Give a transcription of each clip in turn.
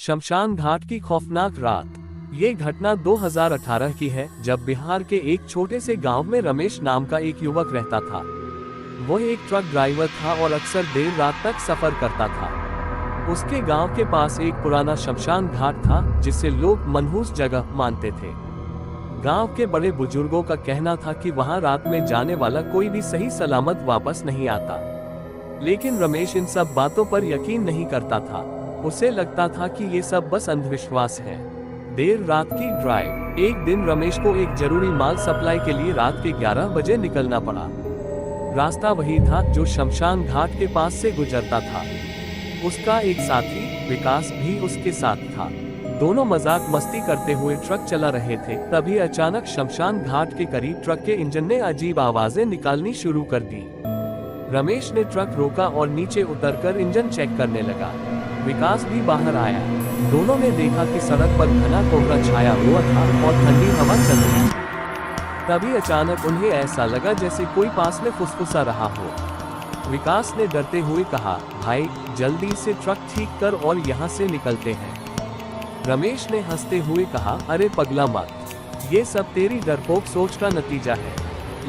शमशान घाट की खौफनाक रात। ये घटना 2018 की है, जब बिहार के एक छोटे से गांव में रमेश नाम का एक युवक रहता था। वह एक ट्रक ड्राइवर था और अक्सर देर रात तक सफर करता था। उसके गांव के पास एक पुराना शमशान घाट था, जिसे लोग मनहूस जगह मानते थे। गांव के बड़े बुजुर्गों का कहना था कि वहां रात में जाने वाला कोई भी सही सलामत वापस नहीं आता। लेकिन रमेश इन सब बातों पर यकीन नहीं करता था। उसे लगता था कि ये सब बस अंधविश्वास है। देर रात की ड्राइव। एक दिन रमेश को एक जरूरी माल सप्लाई के लिए रात के 11 बजे निकलना पड़ा। रास्ता वही था जो शमशान घाट के पास से गुजरता था। उसका एक साथी विकास भी उसके साथ था। दोनों मजाक मस्ती करते हुए ट्रक चला रहे थे। तभी अचानक शमशान घाट के करीब ट्रक के इंजन ने अजीब आवाजें निकालनी शुरू कर दी। रमेश ने ट्रक रोका और नीचे उतरकर इंजन चेक करने लगा। विकास भी बाहर आया। दोनों ने देखा कि सड़क पर घना कोहरा छाया हुआ था और ठंडी हवा चल रही थी। तभी अचानक उन्हें ऐसा लगा जैसे कोई पास में फुसफुसा रहा हो। विकास ने डरते हुए कहा, भाई जल्दी से ट्रक ठीक कर और यहाँ से निकलते हैं। रमेश ने हंसते हुए कहा, अरे पगला मत, ये सब तेरी डरपोक सोच का नतीजा है।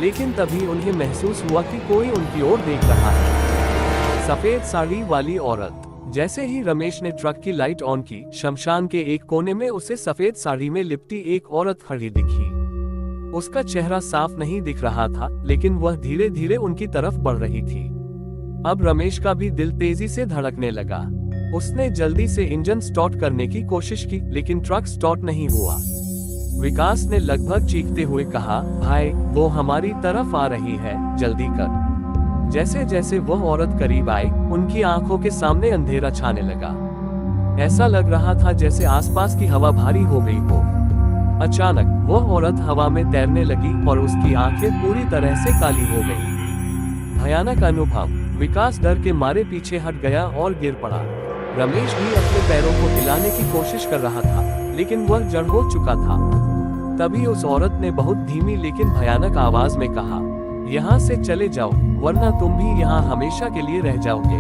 लेकिन तभी उन्हें महसूस हुआ कि कोई उनकी ओर देख रहा है। सफेद साड़ी वाली औरत। जैसे ही रमेश ने ट्रक की लाइट ऑन की, शमशान के एक कोने में उसे सफेद साड़ी में लिपटी एक औरत खड़ी दिखी। उसका चेहरा साफ नहीं दिख रहा था, लेकिन वह धीरे धीरे उनकी तरफ बढ़ रही थी। अब रमेश का भी दिल तेजी से धड़कने लगा। उसने जल्दी से इंजन स्टार्ट करने की कोशिश की, लेकिन ट्रक स्टार्ट नहीं हुआ। विकास ने लगभग चीखते हुए कहा, भाई वो हमारी तरफ आ रही है, जल्दी कर। जैसे जैसे वह औरत करीब आई, उनकी आंखों के सामने अंधेरा छाने लगा। ऐसा लग रहा था जैसे आसपास की हवा भारी हो गई हो। अचानक वह औरत हवा में तैरने लगी और उसकी आंखें पूरी तरह से काली हो गईं। भयानक अनुभव। विकास डर के मारे पीछे हट गया और गिर पड़ा। रमेश भी अपने पैरों को हिलाने की कोशिश कर रहा था, लेकिन वह जड़ हो चुका था। तभी उस औरत ने बहुत धीमी लेकिन भयानक आवाज में कहा, यहाँ से चले जाओ, वरना तुम भी यहाँ हमेशा के लिए रह जाओगे।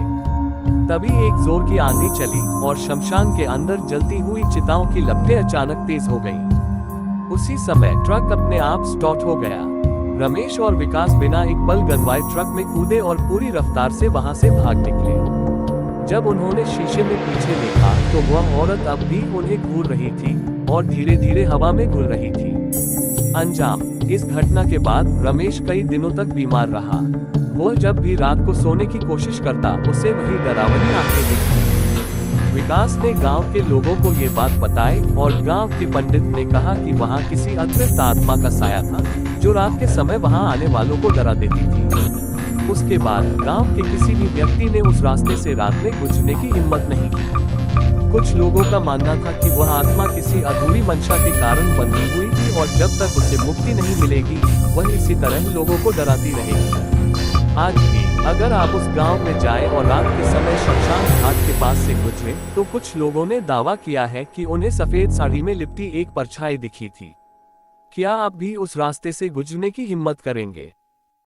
तभी एक जोर की आंधी चली और शमशान के अंदर जलती हुई चिताओं की लपटें अचानक तेज हो गईं। उसी समय ट्रक अपने आप स्टार्ट हो गया। रमेश और विकास बिना एक पल गंवाए ट्रक में कूदे और पूरी रफ्तार से वहां से भाग निकले। जब उन्होंने शीशे में पीछे देखा तो वह औरत अब भी उन्हें घूर रही थी और धीरे धीरे हवा में घुल रही थी। अंजाम। इस घटना के बाद रमेश कई दिनों तक बीमार रहा। वह जब भी रात को सोने की कोशिश करता, उसे वही डरावनी आंखें दिखती। विकास ने गांव के लोगों को ये बात बताई और गांव के पंडित ने कहा कि वहां किसी अतृप्त आत्मा का साया था, जो रात के समय वहां आने वालों को डरा देती थी। उसके बाद गांव के किसी भी व्यक्ति ने उस रास्ते से रात में गुजरने की हिम्मत नहीं की। कुछ लोगों का मानना था कि वह आत्मा किसी अधूरी मंशा के कारण बंधी हुई थी और जब तक उसे मुक्ति नहीं मिलेगी, वह इसी तरह लोगों को डराती रहेगी। आज भी अगर आप उस गांव में जाएं और रात के समय शमशान घाट के पास से गुजरे, तो कुछ लोगों ने दावा किया है कि उन्हें सफेद साड़ी में लिपटी एक परछाई दिखी थी। क्या आप भी उस रास्ते से गुजरने की हिम्मत करेंगे?